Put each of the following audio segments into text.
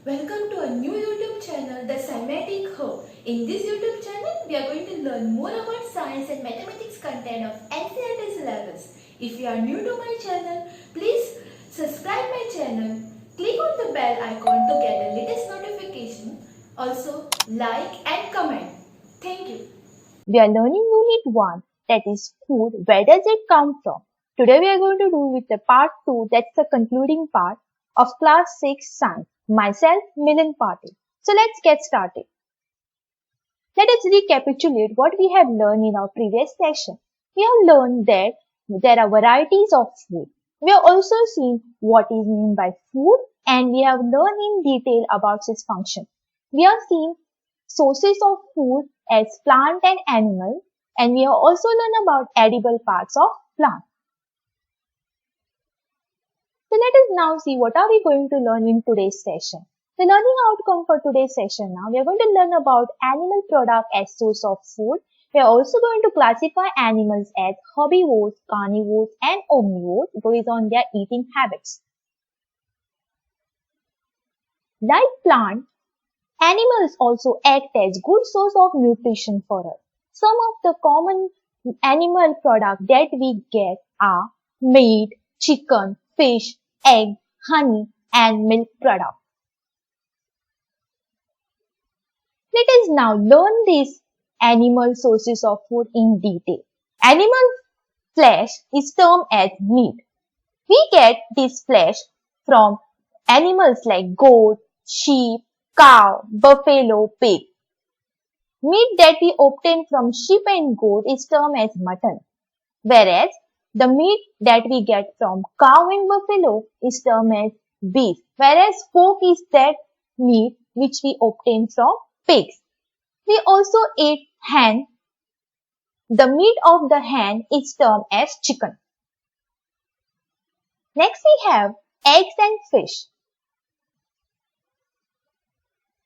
Welcome to a new YouTube channel, The Cymatic Hub. In this YouTube channel, we are going to learn more about science and mathematics content of NCERT syllabus. If you are new to my channel, please subscribe my channel. Click on the bell icon to get the latest notification. Also, like and comment. Thank you. We are learning Unit 1, that is food. Where does it come from? Today we are going to do with the part 2, that's the concluding part of class 6 science. Myself, Milan Patil. So let's get started. Let us recapitulate what we have learned in our previous session. We have learned that there are varieties of food. We have also seen what is meant by food and we have learned in detail about its function. We have seen sources of food as plant and animal, and we have also learned about edible parts of plant. So let us now see what are we going to learn in today's session. The learning outcome for today's session now, we are going to learn about animal product as source of food. We are also going to classify animals as herbivores, carnivores and omnivores based on their eating habits. Like plant, animals also act as good source of nutrition for us. Some of the common animal products that we get are meat, chicken, fish, egg, honey, and milk products. Let us now learn these animal sources of food in detail. Animal flesh is termed as meat. We get this flesh from animals like goat, sheep, cow, buffalo, pig. Meat that we obtain from sheep and goat is termed as mutton, whereas the meat that we get from cow and buffalo is termed as beef, whereas pork is that meat which we obtain from pigs. We also eat hen. The meat of the hen is termed as chicken. Next we have eggs and fish.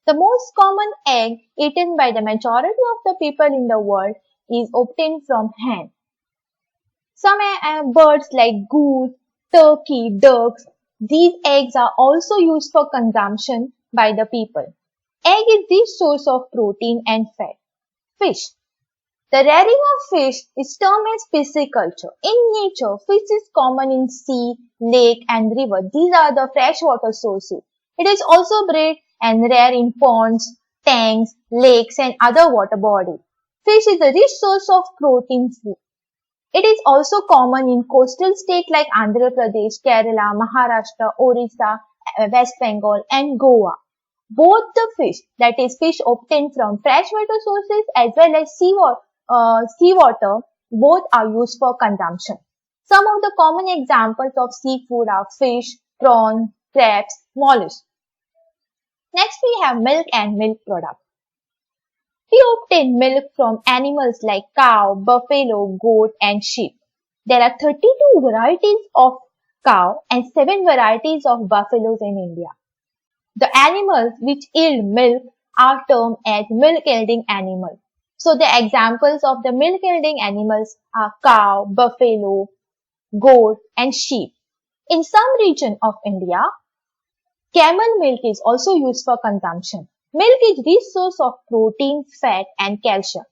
The most common egg eaten by the majority of the people in the world is obtained from hen. Some birds like goose, turkey, ducks, these eggs are also used for consumption by the people. Egg is the source of protein and fat. Fish. The rearing of fish is termed as pisciculture. In nature, fish is common in sea, lake and river. These are the freshwater sources. It is also bred and rare in ponds, tanks, lakes and other water bodies. Fish is a rich source of protein food. It is also common in coastal states like Andhra Pradesh, Kerala, Maharashtra, Orissa, West Bengal and Goa. Both the fish, that is fish obtained from freshwater sources as well as seawater, both are used for consumption. Some of the common examples of seafood are fish, prawns, crabs, mollusks. Next we have milk and milk products. We obtain milk from animals like cow, buffalo, goat and sheep. There are 32 varieties of cow and 7 varieties of buffaloes in India. The animals which yield milk are termed as milk-yielding animals. So the examples of the milk-yielding animals are cow, buffalo, goat and sheep. In some region of India, camel milk is also used for consumption. Milk is rich source of protein, fat and calcium.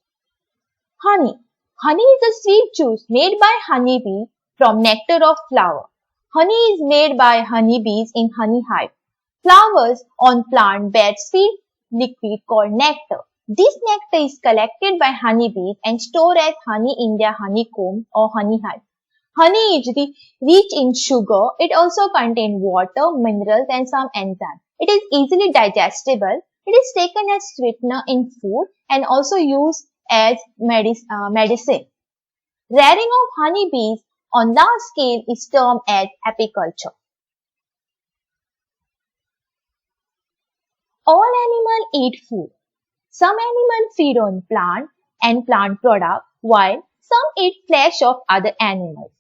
Honey. Honey is a sweet juice made by honeybee from nectar of flower. Honey is made by honeybees in honey hive. Flowers on plant bear sweet liquid called nectar. This nectar is collected by honeybees and stored as honey in their honeycomb or honey hive. Honey is rich in sugar. It also contains water, minerals and some enzymes. It is easily digestible. It is taken as sweetener in food and also used as medicine. Rearing of honeybees on large scale is termed as apiculture. All animals eat food. Some animals feed on plant and plant products while some eat flesh of other animals.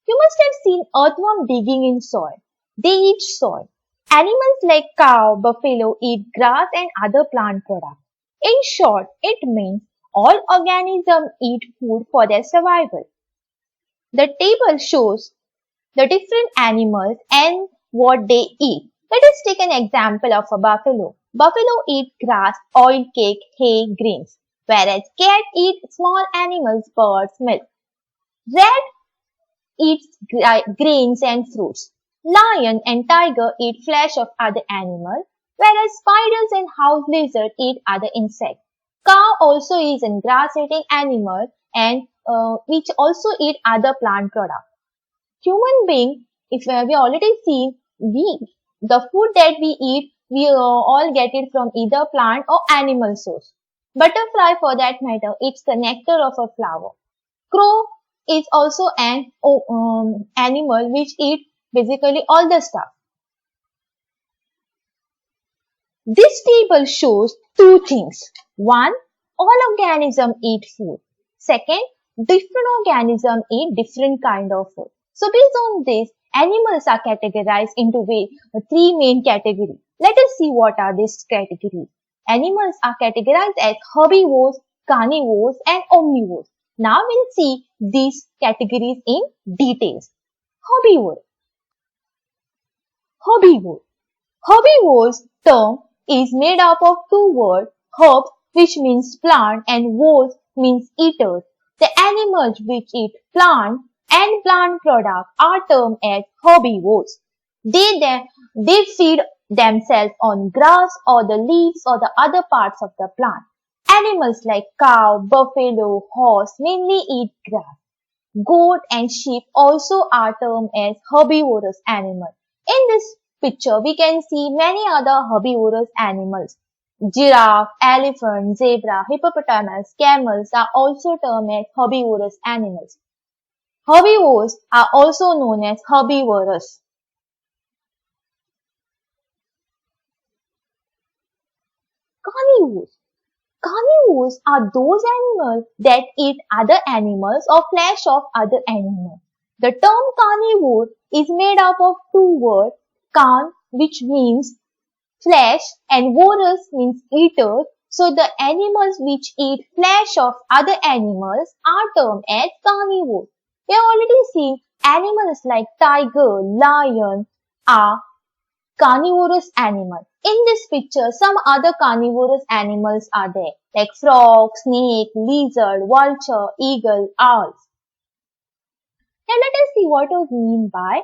You must have seen earthworm digging in soil. They eat soil. Animals like cow, buffalo eat grass and other plant products. In short, it means all organisms eat food for their survival. The table shows the different animals and what they eat. Let us take an example of a buffalo. Buffalo eat grass, oil cake, hay, greens, whereas cat eat small animals, birds, milk. Rat eats grains and fruits. Lion and tiger eat flesh of other animals, whereas spiders and house lizards eat other insects. Cow also is a grass-eating animal and which also eat other plant products. Human being, if we already seen, the food that we eat, we all get it from either plant or animal source. Butterfly, for that matter, eats the nectar of a flower. Crow is also an animal which eat basically all the stuff. This table shows two things. One, all organisms eat food. Second, different organisms eat different kind of food. So based on this, animals are categorized into three main categories. Let us see what are these categories. Animals are categorized as herbivores, carnivores and omnivores. Now we'll see these categories in details. Herbivore. Herbivore's term is made up of two words, herb, which means plant, and vores means eaters. The animals which eat plant and plant products are termed as herbivores. They feed themselves on grass or the leaves or the other parts of the plant. Animals like cow, buffalo, horse mainly eat grass. Goat and sheep also are termed as herbivorous animals. In this picture, we can see many other herbivorous animals. Giraffe, elephant, zebra, hippopotamus, camels are also termed as herbivorous animals. Herbivores are also known as herbivorous. Carnivores. Carnivores are those animals that eat other animals or flesh of other animals. The term carnivore is made up of two words, carn, which means flesh, and vorous means eaters. So the animals which eat flesh of other animals are termed as carnivores. We have already seen animals like tiger, lion are carnivorous animals. In this picture, some other carnivorous animals are there, like frog, snake, lizard, vulture, eagle, owls. Now let us see what we mean by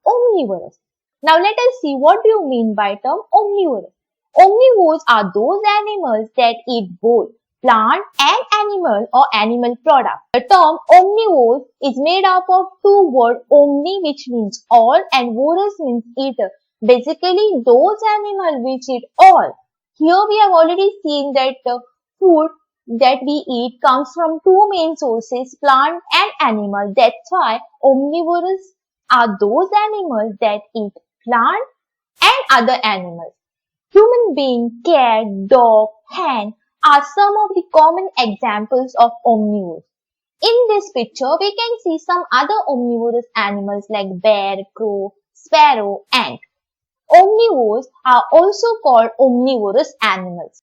omnivorous. Now let us see what do you mean by term omnivorous. Omnivores are those animals that eat both plant and animal or animal product. The term omnivore is made up of two words, omni which means all and vorous means eater. Basically those animals which eat all. Here we have already seen that the food that we eat comes from two main sources, plant and animal. That's why omnivorous are those animals that eat plant and other animals. Human being, cat, dog, hen are some of the common examples of omnivores. In this picture, we can see some other omnivorous animals like bear, crow, sparrow, ant. Omnivores are also called omnivorous animals.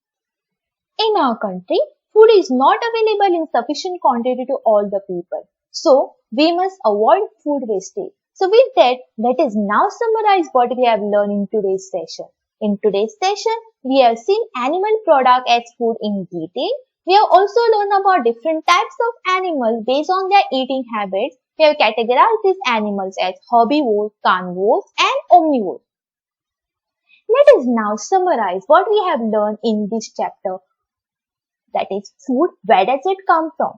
In our country, food is not available in sufficient quantity to all the people. So, we must avoid food wastage. So with that, let us now summarize what we have learned in today's session. In today's session, we have seen animal product as food in detail. We have also learned about different types of animals based on their eating habits. We have categorized these animals as herbivores, carnivores and omnivores. Let us now summarize what we have learned in this chapter. That is food, where does it come from?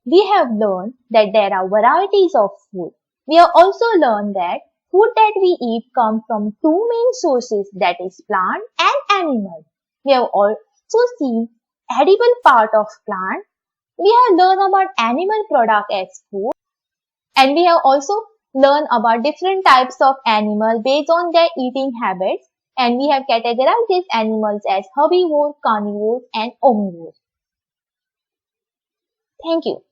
We have learned that there are varieties of food. We have also learned that food that we eat comes from two main sources, that is plant and animal. We have also seen edible part of plant. We have learned about animal product as food. And we have also learned about different types of animals based on their eating habits. And we have categorized these animals as herbivores, carnivores and omnivores. Thank you.